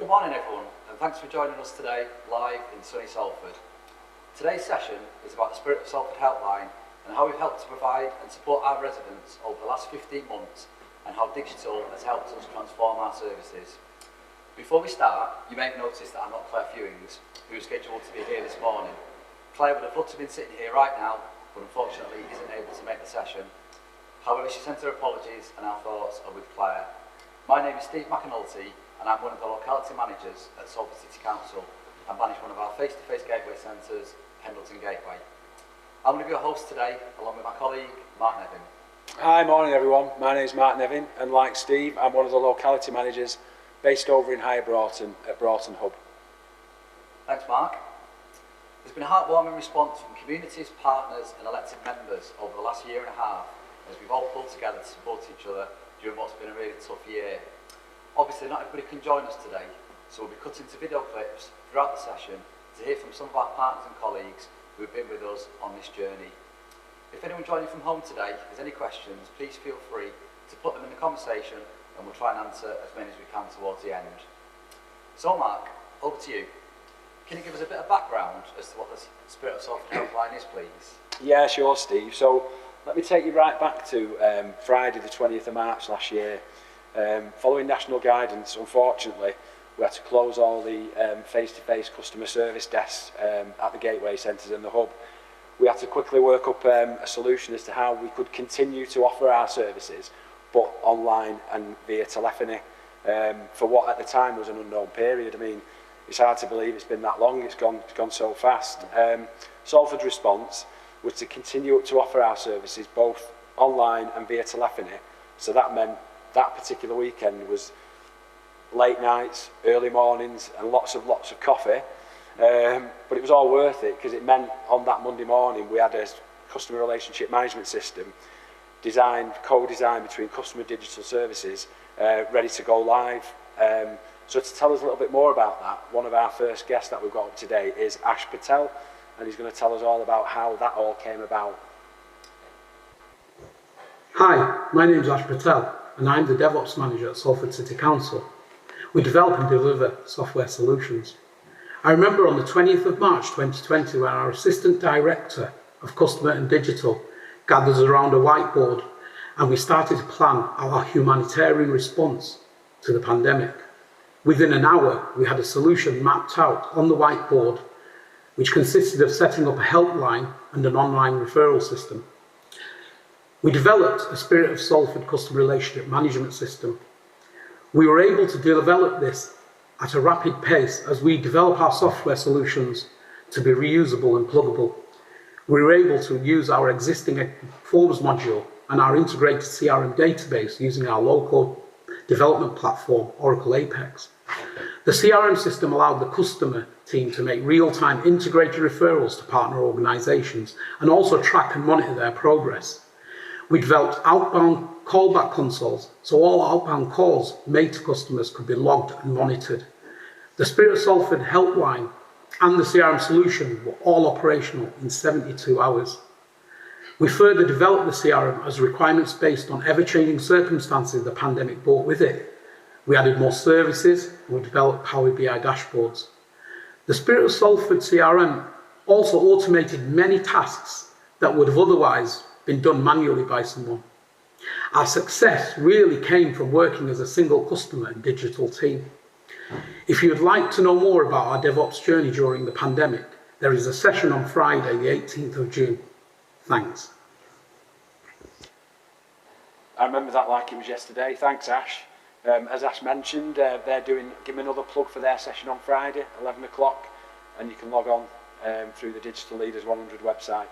morning everyone, and thanks for joining us today live in sunny Salford. Today's session is about the Spirit of Salford Helpline and how we've helped to provide and support our residents over the last 15 months and how digital has helped us transform our services. Before we start, you may have noticed that I'm not Claire Fewings, who is scheduled to be here this morning. Claire would have loved to have been sitting here right now, but unfortunately isn't able to make the session. However, she sent her apologies and our thoughts are with Claire. My name is Steve McAnulty and I'm one of the locality managers at Salford City Council and manage one of our face-to-face gateway centres, Pendleton Gateway. I'm going to be your host today, along with my colleague, Mark Nevin. Hi, morning everyone. My name is Mark Nevin, and like Steve, I'm one of the locality managers based over in Higher Broughton at Broughton Hub. Thanks, Mark. There's been a heartwarming response from communities, partners and elected members over the last year and a half as we've all pulled together to support each other during what's been a really tough year. Obviously, not everybody can join us today, so we'll be cutting to video clips throughout the session to hear from some of our partners and colleagues who have been with us on this journey. If anyone joining from home today has any questions, please feel free to put them in the conversation and we'll try and answer as many as we can towards the end. So Mark, over to you. Can you give us a bit of background as to what the Spirit of Salford Helpline is, please? Yeah, sure, Steve. So let me take you right back to Friday the 20th of March last year. Following national guidance, unfortunately, we had to close all the face-to-face customer service desks at the gateway centres in the hub. We had to quickly work up a solution as to how we could continue to offer our services, but online and via telephony, for what at the time was an unknown period. I mean, it's hard to believe it's been that long, it's gone so fast. Salford's response was to continue to offer our services both online and via telephony, so that meant that particular weekend was late nights, early mornings and lots of coffee, but it was all worth it because it meant on that Monday morning we had a customer relationship management system co-designed between customer digital services ready to go live. So to tell us a little bit more about that, one of our first guests that we've got up today is Patel, and he's going to tell us all about how that all came about. Hi, my name is Patel and I'm the DevOps manager at Salford City Council. We develop and deliver software solutions. I remember on the 20th of March 2020 when our Assistant Director of Customer and Digital gathered us around a whiteboard and we started to plan our humanitarian response to the pandemic. Within an hour, we had a solution mapped out on the whiteboard which consisted of setting up a helpline and an online referral system. We developed a Spirit of Salford customer relationship management system. We were able to develop this at a rapid pace as we develop our software solutions to be reusable and pluggable. We were able to use our existing forms module and our integrated CRM database using our local development platform, Oracle Apex. The CRM system allowed the customer team to make real-time integrated referrals to partner organisations and also track and monitor their progress. We developed outbound callback consoles, so all outbound calls made to customers could be logged and monitored. The Spirit of Salford Helpline and the CRM solution were all operational in 72 hours. We further developed the CRM as requirements based on ever-changing circumstances the pandemic brought with it. We added more services and we developed Power BI dashboards. The Spirit of Salford CRM also automated many tasks that would have otherwise been done manually by someone. Our success really came from working as a single customer and digital team. If you would like to know more about our DevOps journey during the pandemic, there is a session on Friday, the 18th of June. Thanks. I remember that like it was yesterday. Thanks, Ash. As Ash mentioned, they're giving another plug for their session on Friday, 11 o'clock, and you can log on through the Digital Leaders 100 website.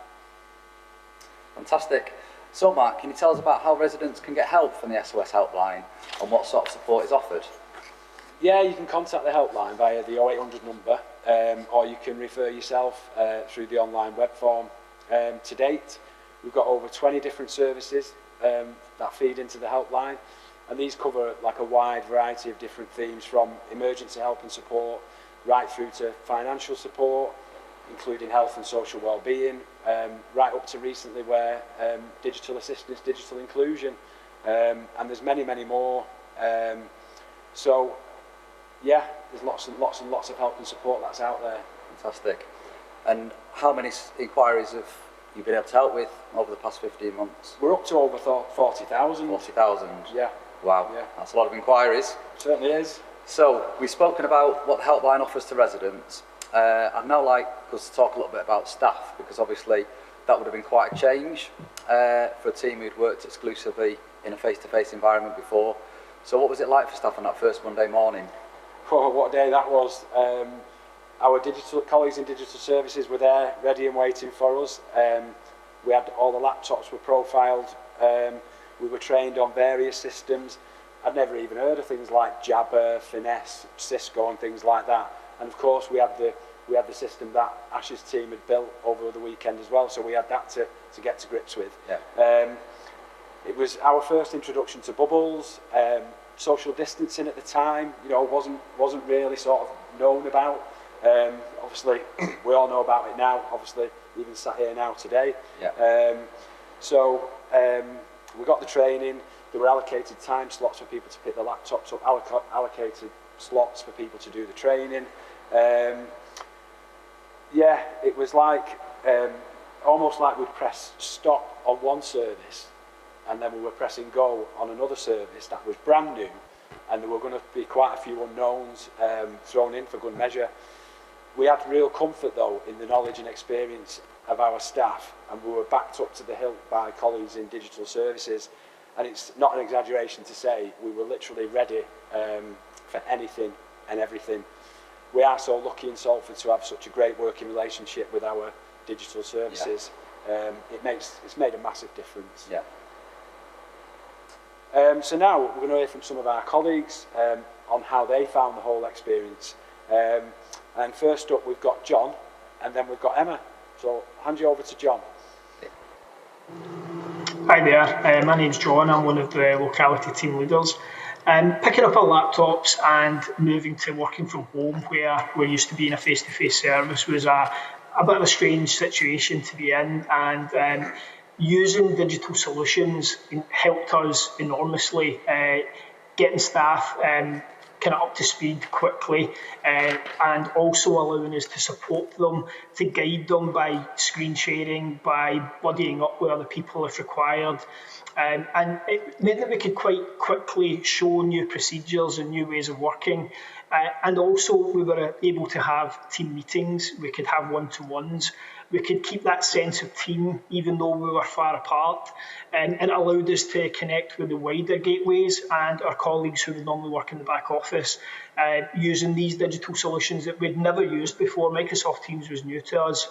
Fantastic. So Mark, can you tell us about how residents can get help from the SOS helpline and what sort of support is offered? Yeah, you can contact the helpline via the 0800 number, or you can refer yourself through the online web form. To date, we've got over 20 different services that feed into the helpline, and these cover like a wide variety of different themes, from emergency help and support right through to financial support, including health and social well-being, right up to recently where digital assistance, digital inclusion, and there's many more. So Yeah, there's lots and lots and lots of help and support that's out there. Fantastic. And how many inquiries have you been able to help with over the past 15 months? We're up to over 40,000. 40,000? Yeah. Wow, yeah. That's a lot of inquiries. Certainly is. So, we've spoken about what the helpline offers to residents. I'd now like us to talk a little bit about staff, because obviously that would have been quite a change for a team who'd worked exclusively in a face-to-face environment before. So what was it like for staff on that first Monday morning? Oh, what a day that was. Our colleagues in digital services were there, ready and waiting for us. We had all the laptops were profiled. We were trained on various systems. I'd never even heard of things like Jabber, Finesse, Cisco and things like that. And of course we had the system that Ash's team had built over the weekend as well, so we had that to get to grips with. Yeah. It was our first introduction to bubbles. Social distancing at the time, you know, wasn't really sort of known about. Obviously, we all know about it now. Obviously, even sat here now today. Yeah. We got the training. There were allocated time slots for people to pick the laptops up. Allocated slots for people to do the training. Yeah, it was like almost like we'd press stop on one service, and then we were pressing go on another service that was brand new, and there were going to be quite a few unknowns thrown in for good measure. We had real comfort though in the knowledge and experience of our staff, and we were backed up to the hilt by colleagues in digital services, and it's not an exaggeration to say we were literally ready for anything and everything. We are so lucky in Salford to have such a great working relationship with our digital services. Yeah. It's made a massive difference. Yeah. So now we're going to hear from some of our colleagues on how they found the whole experience. And first up we've got John, and then we've got Emma. So I'll hand you over to John. Hi there, my name's John. I'm one of the Locality team leaders. Picking up our laptops and moving to working from home, where we're used to being a face-to-face service, was a bit of a strange situation to be in, and using digital solutions helped us enormously, getting staff kind of up to speed quickly, and also allowing us to support them, to guide them by screen sharing, by buddying up with other people if required. And it meant that we could quite quickly show new procedures and new ways of working. And also we were able to have team meetings, we could have one-to-ones, we could keep that sense of team even though we were far apart, and it allowed us to connect with the wider gateways and our colleagues who would normally work in the back office, using these digital solutions that we'd never used before. Microsoft Teams was new to us.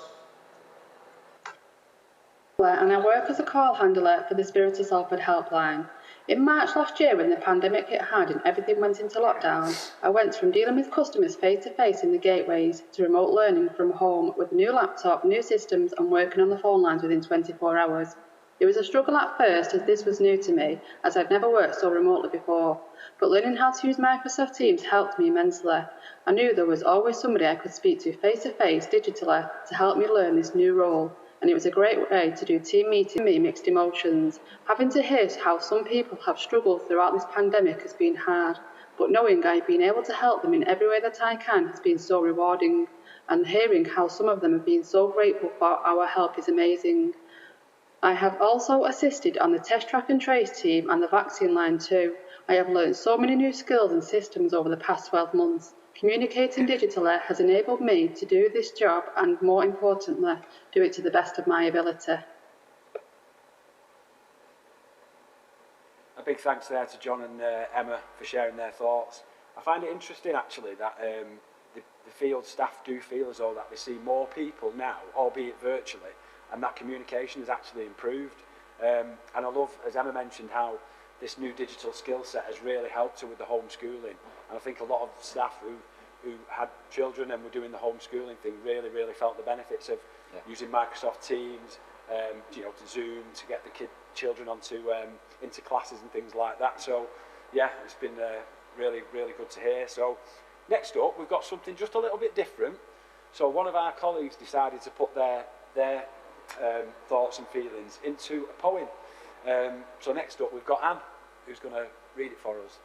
And I work as a call handler for the Spirit of Salford Helpline. In March last year, when the pandemic hit hard and everything went into lockdown, I went from dealing with customers face-to-face in the gateways to remote learning from home with a new laptop, new systems and working on the phone lines within 24 hours. It was a struggle at first as this was new to me, as I'd never worked so remotely before, but learning how to use Microsoft Teams helped me immensely. I knew there was always somebody I could speak to face-to-face digitally to help me learn this new role. And it was a great way to do team meeting. Me mixed emotions. Having to hear how some people have struggled throughout this pandemic has been hard, but knowing I've been able to help them in every way that I can has been so rewarding, and hearing how some of them have been so grateful for our help is amazing. I have also assisted on the test track and trace team and the vaccine line too. I have learned so many new skills and systems over the past 12 months. Communicating digitally has enabled me to do this job and, more importantly, do it to the best of my ability. A big thanks there to John and Emma for sharing their thoughts. I find it interesting actually that the field staff do feel as though that they see more people now, albeit virtually, and that communication has actually improved. And I love, as Emma mentioned, how this new digital skill set has really helped her with the homeschooling. And I think a lot of staff who had children and were doing the homeschooling thing really felt the benefits of using Microsoft Teams, you know, to Zoom, to get the children onto into classes and things like that. So yeah, it's been really good to hear. So next up, we've got something just a little bit different. So one of our colleagues decided to put their thoughts and feelings into a poem. So next up, we've got Anne, who's going to read it for us.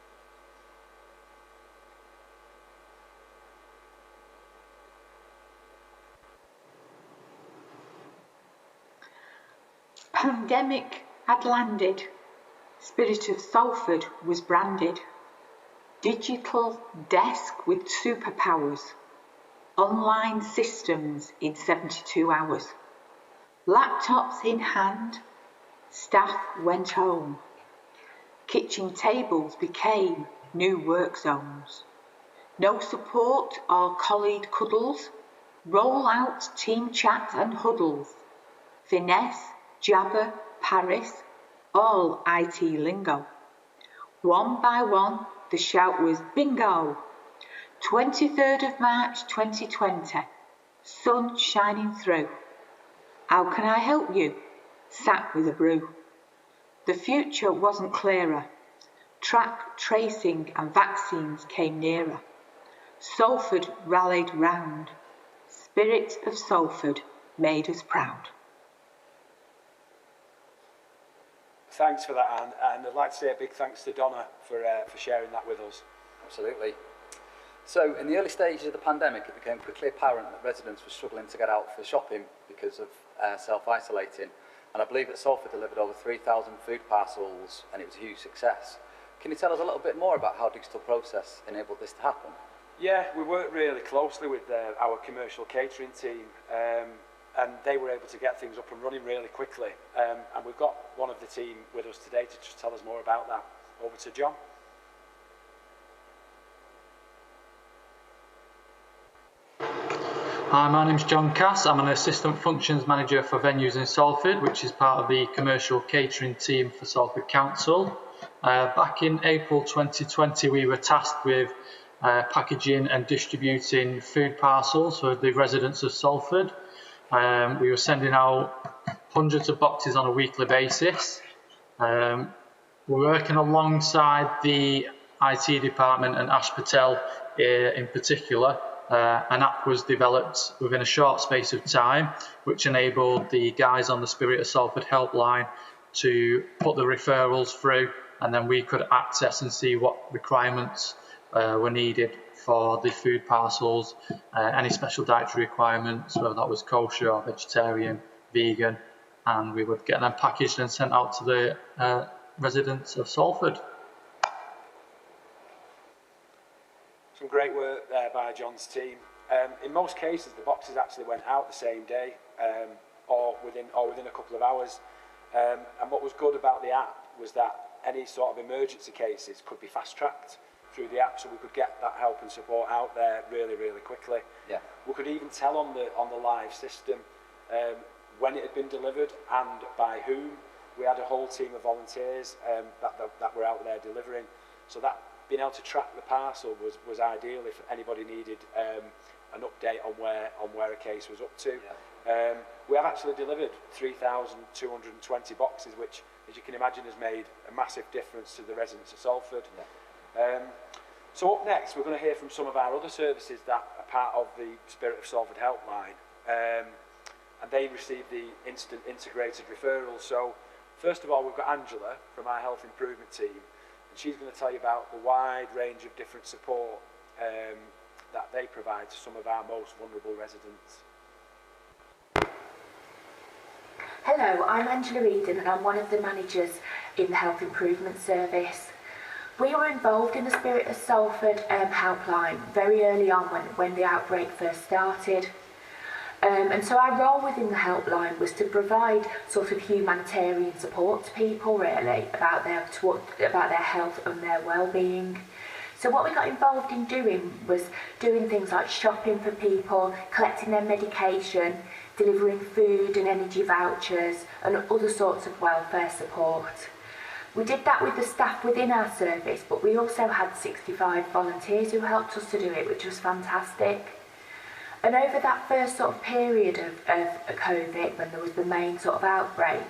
Pandemic had landed. Spirit of Salford was branded. Digital desk with superpowers. Online systems in 72 hours. Laptops in hand. Staff went home. Kitchen tables became new work zones. No support or colleague cuddles. Roll out team chat and huddles. Finesse, jabber, Paris, all IT lingo. One by one, the shout was bingo. 23rd of March 2020, sun shining through. How can I help you? Sat with a brew. The future wasn't clearer. Track, tracing and vaccines came nearer. Salford rallied round. Spirit of Salford made us proud. Thanks for that, Anne, and I'd like to say a big thanks to Donna for sharing that with us. Absolutely. So, in the early stages of the pandemic, it became quickly apparent that residents were struggling to get out for shopping because of self-isolating. And I believe that Salford delivered over 3,000 food parcels, and it was a huge success. Can you tell us a little bit more about how digital process enabled this to happen? Yeah, we worked really closely with our commercial catering team, and they were able to get things up and running really quickly. And we've got one of the team with us today to just tell us more about that. Over to John. Hi, my name's John Cass. I'm an Assistant Functions Manager for Venues in Salford, which is part of the commercial catering team for Salford Council. Back in April 2020, we were tasked with packaging and distributing food parcels for the residents of Salford. We were sending out hundreds of boxes on a weekly basis. We're working alongside the IT department and Patel in particular. An app was developed within a short space of time, which enabled the guys on the Spirit of Salford helpline to put the referrals through, and then we could access and see what requirements were needed for the food parcels, any special dietary requirements, whether that was kosher or vegetarian, vegan, and we would get them packaged and sent out to the residents of Salford. Some great work there by John's team. In most cases, the boxes actually went out the same day, or within a couple of hours. And what was good about the app was that any sort of emergency cases could be fast-tracked through the app, so we could get that help and support out there really, really quickly. Yeah. We could even tell on the live system when it had been delivered and by whom. We had a whole team of volunteers that were out there delivering, so that being able to track the parcel was ideal if anybody needed an update on where a case was up to. Yeah. We have actually delivered 3,220 boxes, which, as you can imagine, has made a massive difference to the residents of Salford. Yeah. So up next, we're going to hear from some of our other services that are part of the Spirit of Salford helpline, and they receive the instant integrated referrals. So first of all, we've got Angela from our health improvement team. And she's going to tell you about the wide range of different support that they provide to some of our most vulnerable residents. Hello, I'm Angela Eden and I'm one of the managers in the Health Improvement Service. We were involved in the Spirit of Salford helpline very early on when the outbreak first started. And so our role within the helpline was to provide sort of humanitarian support to people, really, about their health and their well-being. So what we got involved in doing was doing things like shopping for people, collecting their medication, delivering food and energy vouchers and other sorts of welfare support. We did that with the staff within our service, but we also had 65 volunteers who helped us to do it, which was fantastic. And over that first sort of period of COVID, when there was the main sort of outbreak,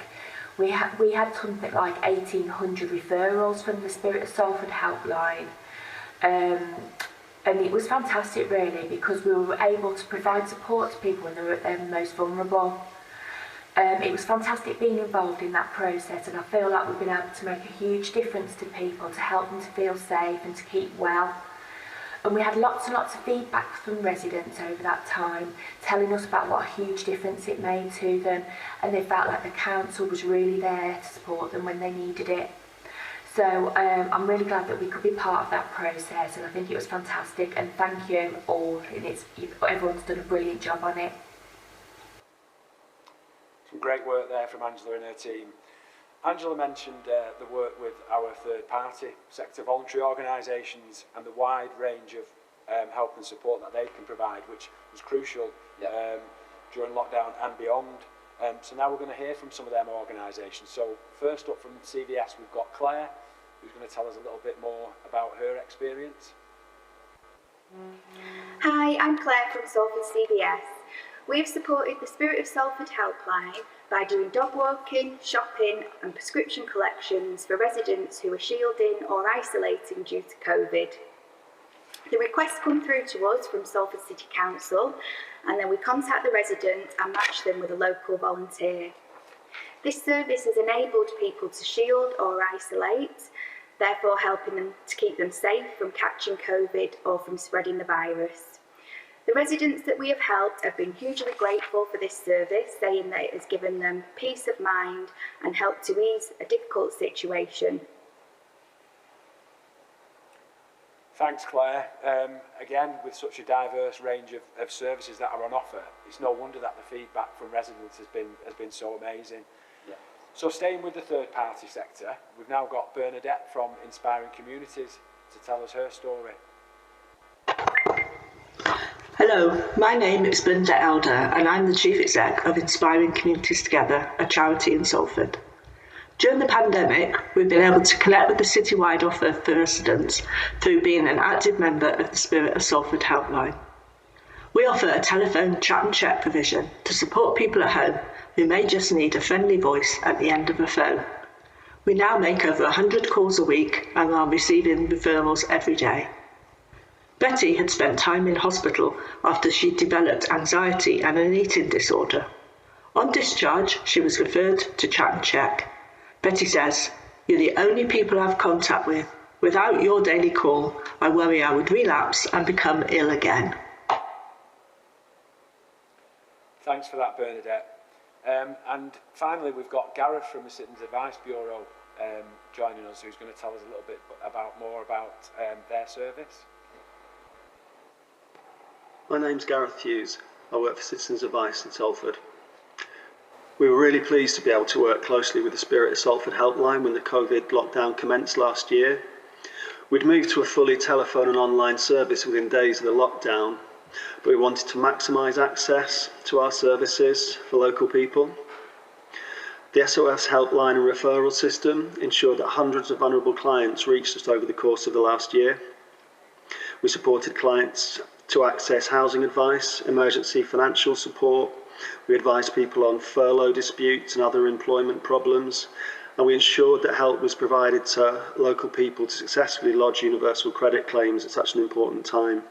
we had something like 1,800 referrals from the Spirit of Salford helpline. And it was fantastic, really, because we were able to provide support to people when they were at their most vulnerable. It was fantastic being involved in that process, and I feel like we've been able to make a huge difference to people, to help them to feel safe and to keep well. And we had lots and lots of feedback from residents over that time, telling us about what a huge difference it made to them, and they felt like the council was really there to support them when they needed it. So I'm really glad that we could be part of that process, and I think it was fantastic, and thank you all, and everyone's done a brilliant job on it. Some great work there from Angela and her team. Angela mentioned the work with our third-party sector voluntary organisations and the wide range of help and support that they can provide, which was crucial during lockdown and beyond. So now we're going to hear from some of them organisations. So first up from CVS, we've got Claire, who's going to tell us a little bit more about her experience. Hi, I'm Claire from Salford CVS. We've supported the Spirit of Salford Helpline by doing dog walking, shopping and prescription collections for residents who are shielding or isolating due to COVID. The requests come through to us from Salford City Council, and then we contact the resident and match them with a local volunteer. This service has enabled people to shield or isolate, therefore helping them to keep them safe from catching COVID or from spreading the virus. The residents that we have helped have been hugely grateful for this service, saying that it has given them peace of mind and helped to ease a difficult situation. Thanks, Claire. Again, with such a diverse range of services that are on offer, it's no wonder that the feedback from residents has been so amazing. Yeah. So staying with the third-party sector, we've now got Bernadette from Inspiring Communities to tell us her story. Hello, my name is Bernadette Elder and I'm the Chief Exec of Inspiring Communities Together, a charity in Salford. During the pandemic, we've been able to connect with the citywide offer for residents through being an active member of the Spirit of Salford Helpline. We offer a telephone chat and check provision to support people at home who may just need a friendly voice at the end of a phone. We now make over 100 calls a week and are receiving referrals every day. Betty had spent time in hospital after she developed anxiety and an eating disorder. On discharge, she was referred to chat and check. Betty says, "You're the only people I have contact with. Without your daily call, I worry I would relapse and become ill again." Thanks for that, Bernadette. And finally, we've got Gareth from the Citizens Advice Bureau joining us, who's going to tell us a little bit more about their service. My name's Gareth Hughes. I work for Citizens Advice in Salford. We were really pleased to be able to work closely with the Spirit of Salford Helpline when the COVID lockdown commenced last year. We'd moved to a fully telephone and online service within days of the lockdown, but we wanted to maximise access to our services for local people. The SOS Helpline and referral system ensured that hundreds of vulnerable clients reached us over the course of the last year. We supported clients to access housing advice, emergency financial support. We advised people on furlough disputes and other employment problems, and we ensured that help was provided to local people to successfully lodge universal credit claims at such an important time.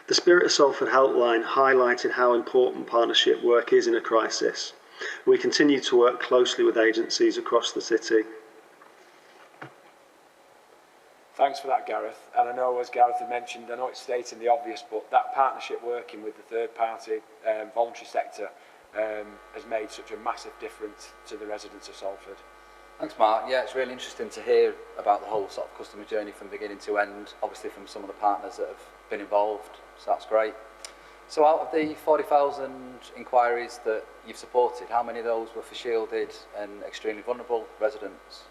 The Spirit of Salford Helpline highlighted how important partnership work is in a crisis. We continue to work closely with agencies across the city. Thanks for that, Gareth. And I know, as Gareth had mentioned, I know it's stating the obvious, but that partnership working with the third-party voluntary sector has made such a massive difference to the residents of Salford. Thanks, Mark. Yeah, it's really interesting to hear about the whole sort of customer journey from beginning to end, obviously from some of the partners that have been involved, so that's great. So out of the 40,000 inquiries that you've supported, how many of those were for shielded and extremely vulnerable residents?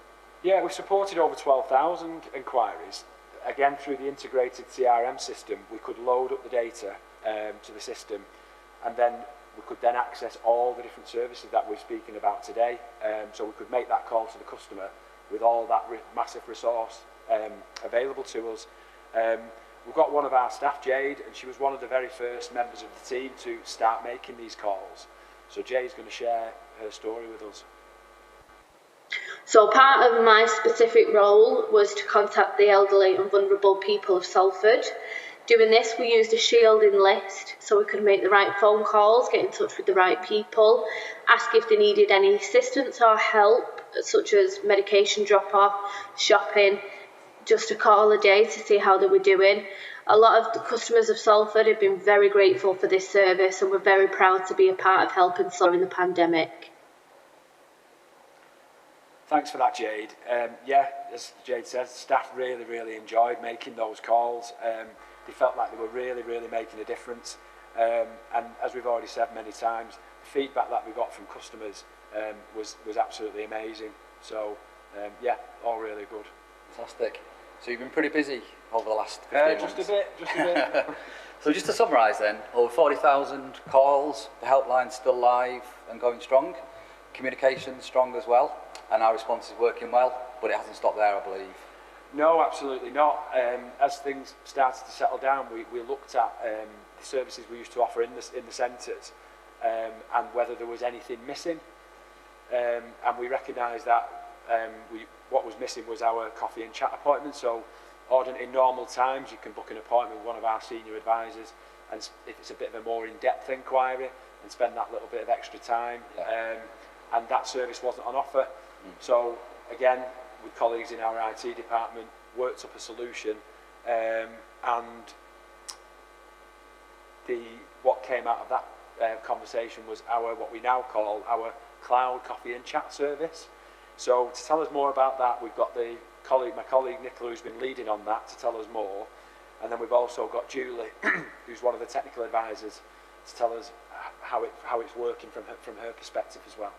Yeah, we supported over 12,000 inquiries. Again, through the integrated CRM system, we could load up the data to the system, and then we could then access all the different services that we're speaking about today. So we could make that call to the customer with all that massive resource available to us. We've got one of our staff, Jade, and she was one of the very first members of the team to start making these calls. So Jade's going to share her story with us. So part of my specific role was to contact the elderly and vulnerable people of Salford. Doing this, we used a shielding list so we could make the right phone calls, get in touch with the right people, ask if they needed any assistance or help, such as medication drop-off, shopping, just a call a day to see how they were doing. A lot of the customers of Salford have been very grateful for this service, and we're very proud to be a part of helping during the pandemic. Thanks for that, Jade. Yeah, as Jade said, staff really enjoyed making those calls. They felt like they were really making a difference. And as we've already said many times, the feedback that we got from customers was absolutely amazing. So yeah, all really good. Fantastic. So you've been pretty busy over the last 15 months. Just a bit. So just to summarise then, over 40,000 calls, the helpline's still live and going strong, communication's strong as well, and our response is working well, but it hasn't stopped there, I believe. No, absolutely not. As things started to settle down, we looked at the services we used to offer in the centres and whether there was anything missing. And we recognised that what was missing was our coffee and chat appointment. So in normal times, you can book an appointment with one of our senior advisors, and if it's a bit of a more in-depth inquiry, and spend that little bit of extra time. And that service wasn't on offer. So again, with colleagues in our IT department, worked up a solution, and what came out of that conversation was what we now call our cloud coffee and chat service. So to tell us more about that, we've got my colleague Nicola, who's been leading on that, to tell us more, and then we've also got Julie, who's one of the technical advisors, to tell us how it's working from her perspective as well.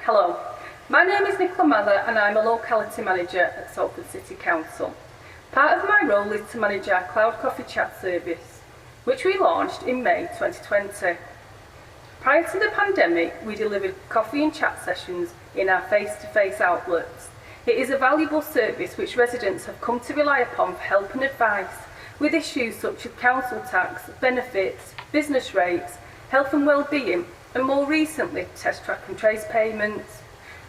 Hello, my name is Nicola Mather and I'm a locality manager at Salford City Council. Part of my role is to manage our cloud coffee chat service, which we launched in May 2020. Prior to the pandemic, we delivered coffee and chat sessions in our face-to-face outlets. It is a valuable service which residents have come to rely upon for help and advice with issues such as council tax, benefits, business rates, health and well-being, and more recently, test track and trace payments.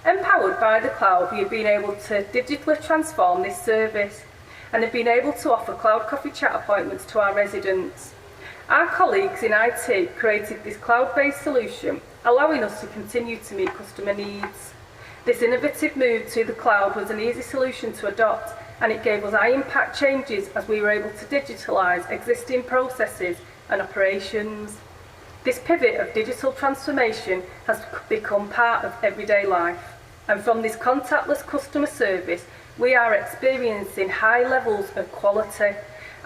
Empowered by the cloud, we have been able to digitally transform this service and have been able to offer cloud coffee chat appointments to our residents. Our colleagues in IT created this cloud-based solution, allowing us to continue to meet customer needs. This innovative move to the cloud was an easy solution to adopt, and it gave us high-impact changes as we were able to digitalise existing processes and operations. This pivot of digital transformation has become part of everyday life, and from this contactless customer service, we are experiencing high levels of quality,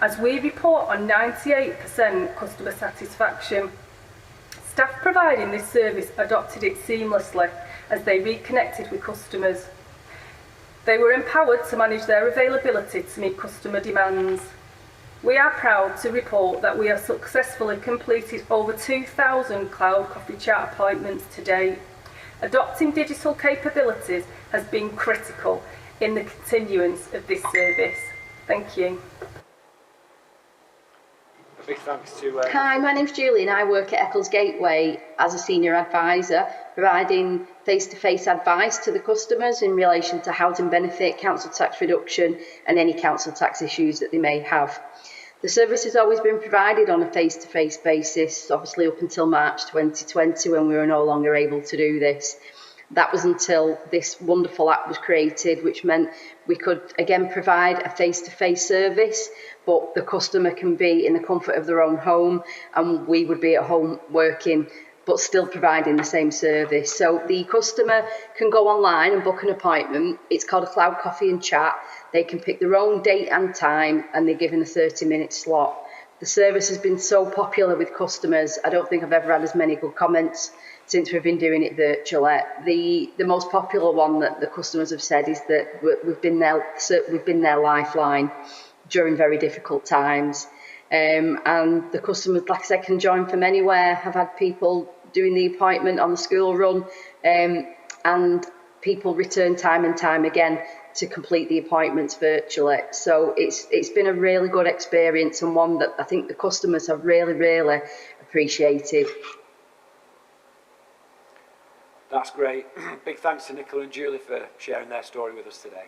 as we report on 98% customer satisfaction. Staff providing this service adopted it seamlessly as they reconnected with customers. They were empowered to manage their availability to meet customer demands. We are proud to report that we have successfully completed over 2,000 cloud coffee chat appointments to date. Adopting digital capabilities has been critical in the continuance of this service. Thank you. A big thanks to... Hi, my name's Julie and I work at Eccles Gateway as a senior advisor, providing face-to-face advice to the customers in relation to housing benefit, council tax reduction and any council tax issues that they may have. The service has always been provided on a face-to-face basis, obviously up until March 2020 when we were no longer able to do this. That was until this wonderful app was created, which meant we could again provide a face-to-face service, but the customer can be in the comfort of their own home and we would be at home working but still providing the same service. So the customer can go online and book an appointment. It's called a cloud coffee and chat. They can pick their own date and time and they're given a 30-minute slot. The service has been so popular with customers. I don't think I've ever had as many good comments since we've been doing it virtually. The most popular one that the customers have said is that we've been their lifeline during very difficult times. And the customers, like I said, can join from anywhere. I've had people doing the appointment on the school run, and people return time and time again to complete the appointments virtually. So it's been a really good experience and one that I think the customers have really appreciated. That's great. Big thanks to Nicola and Julie for sharing their story with us today.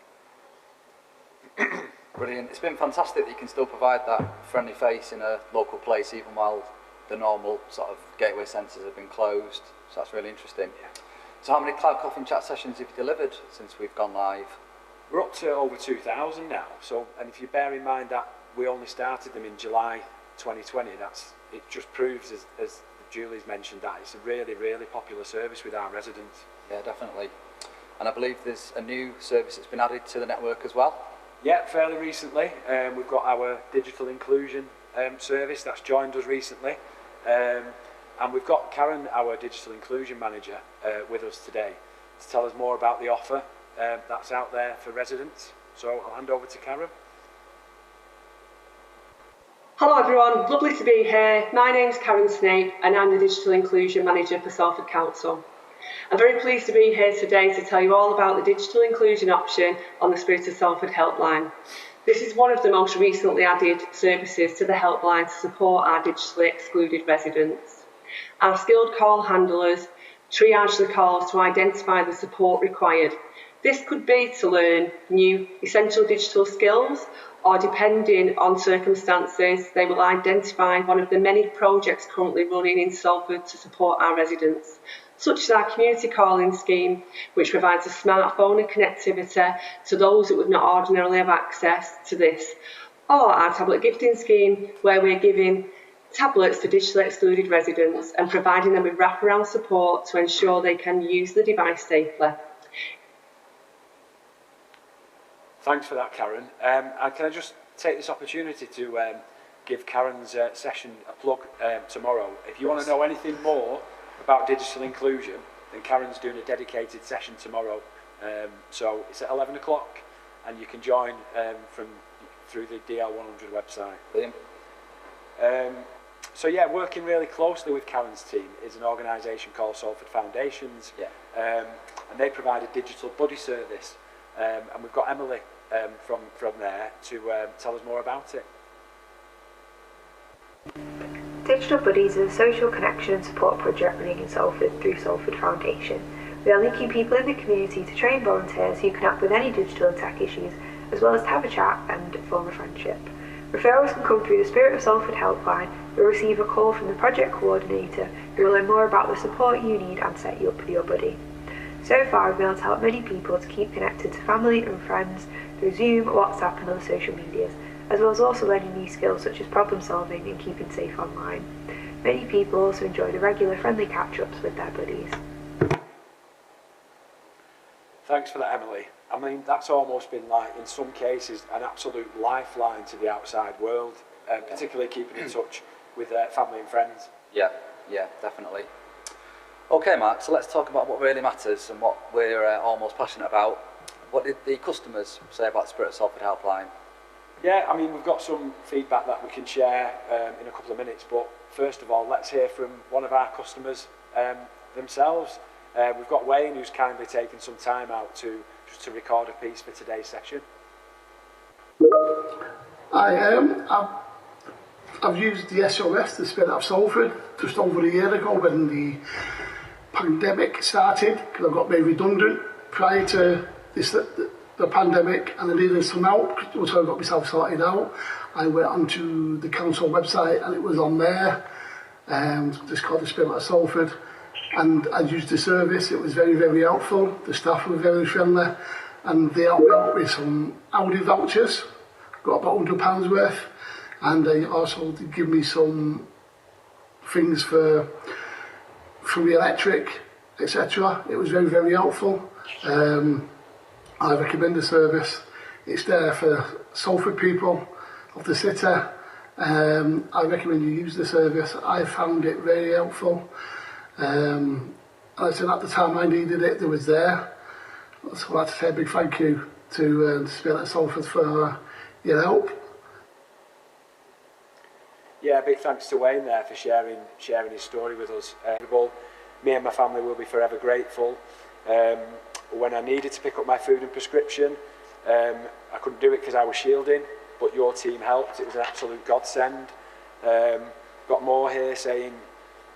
Brilliant. It's been fantastic that you can still provide that friendly face in a local place even while the normal sort of gateway centres have been closed. So that's really interesting. Yeah. So how many cloud coffee and chat sessions have you delivered since we've gone live? We're up to over 2,000 now. So, and if you bear in mind that we only started them in July 2020. It just proves, as Julie's mentioned, that it's a really, really popular service with our residents. Yeah, definitely. And I believe there's a new service that's been added to the network as well. Yeah, fairly recently. We've got our digital inclusion service that's joined us recently. And we've got Karen, our digital inclusion manager, with us today to tell us more about the offer that's out there for residents. So I'll hand over to Karen. Hello everyone, lovely to be here. My name's Karen Snape and I'm the Digital Inclusion Manager for Salford Council. I'm very pleased to be here today to tell you all about the digital inclusion option on the Spirit of Salford Helpline. This is one of the most recently added services to the helpline to support our digitally excluded residents. Our skilled call handlers triage the calls to identify the support required. This could be to learn new essential digital skills, or depending on circumstances, they will identify one of the many projects currently running in Salford to support our residents, such as our community calling scheme, which provides a smartphone and connectivity to those that would not ordinarily have access to this, or our tablet gifting scheme, where we're giving tablets to digitally excluded residents and providing them with wraparound support to ensure they can use the device safely. Thanks for that, Karen. And can I just take this opportunity to give Karen's session a plug tomorrow? If you want to know anything more about digital inclusion, then Karen's doing a dedicated session tomorrow. So it's at 11 o'clock and you can join through the DL100 website. Brilliant. So yeah, working really closely with Karen's team is an organisation called Salford Foundations. Yeah. And they provide a digital buddy service. And we've got Emily from there to tell us more about it. Digital Buddies is a social connection and support project running in Salford through Salford Foundation. We are linking people in the community to train volunteers who can help with any digital and tech issues, as well as to have a chat and form a friendship. Referrals can come through the Spirit of Salford Helpline. You'll receive a call from the project coordinator who will learn more about the support you need and set you up with your buddy. So far, we've been able to help many people to keep connected to family and friends through Zoom, WhatsApp and other social medias, as well as also learning new skills such as problem solving and keeping safe online. Many people also enjoy the regular friendly catch-ups with their buddies. Thanks for that, Emily. I mean, that's almost been like, in some cases, an absolute lifeline to the outside world, particularly keeping in touch with family and friends. Yeah, definitely. Okay, Mark, so let's talk about what really matters and what we're all most passionate about. What did the customers say about the Spirit of Salford Helpline? Yeah, I mean, we've got some feedback that we can share in a couple of minutes, but first of all, let's hear from one of our customers themselves. We've got Wayne, who's kindly taken some time out to record a piece for today's session. I've used the SOS, the Spirit of Salford, just over a year ago when the pandemic started, because I got made redundant prior to the pandemic, and I needed some help, so I got myself sorted out. I went onto the council website and it was on there, just called the Spirit of Salford, and I used the service. It was very, very helpful. The staff were very friendly and they helped me out with some Audi vouchers, got about £100 worth, and they also did give me some things for the electric, etc. It was very, very helpful. I recommend the service. It's there for Salford people of the city. I recommend you use the service. I found it very helpful. And I said at the time I needed it, they was there. So I'd like to say a big thank you to Spirit of Salford for your help. Yeah, big thanks to Wayne there for sharing his story with us. Me and my family will be forever grateful. When I needed to pick up my food and prescription, I couldn't do it because I was shielding, but your team helped. It was an absolute godsend. Got more here saying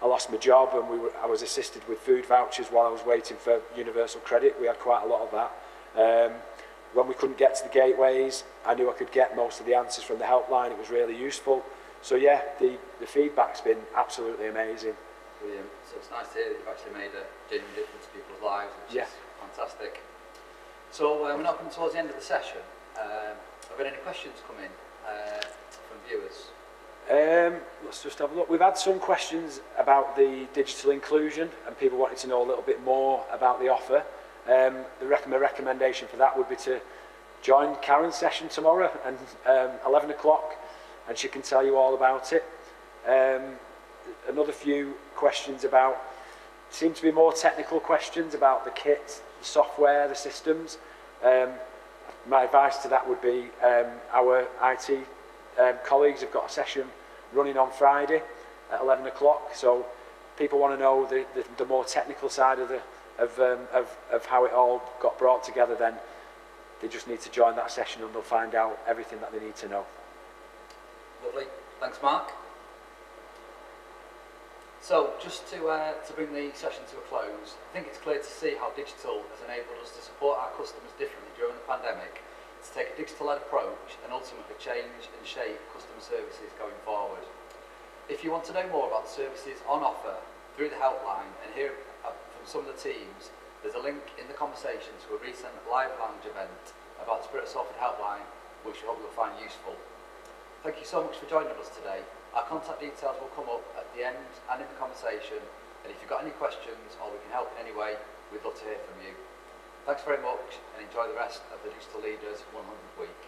I lost my job and I was assisted with food vouchers while I was waiting for universal credit. We had quite a lot of that. When we couldn't get to the gateways, I knew I could get most of the answers from the helpline. It was really useful. So yeah, the feedback's been absolutely amazing. Brilliant. So it's nice to hear that you've actually made a genuine difference to people's lives, which is fantastic. So we're now coming towards the end of the session. Have there been any questions come in from viewers? Let's just have a look. We've had some questions about the digital inclusion and people wanting to know a little bit more about the offer. My recommendation for that would be to join Karen's session tomorrow at 11 o'clock, and she can tell you all about it. Another few questions seem to be more technical questions about the kit, the software, the systems. My advice to that would be our IT colleagues have got a session running on Friday at 11 o'clock, so people want to know the more technical side of how it all got brought together, then they just need to join that session and they'll find out everything that they need to know. Lovely. Thanks, Mark. So, just to bring the session to a close, I think it's clear to see how digital has enabled us to support our customers differently during the pandemic, to take a digital-led approach and ultimately change and shape customer services going forward. If you want to know more about the services on offer through the helpline and hear from some of the teams, there's a link in the conversation to a recent live lounge event about the Spirit of Salford helpline, which we hope you'll find useful. Thank you so much for joining us today. Our contact details will come up at the end and in the conversation, and if you've got any questions or we can help in any way, we'd love to hear from you. Thanks very much and enjoy the rest of the Digital Leaders 100 week.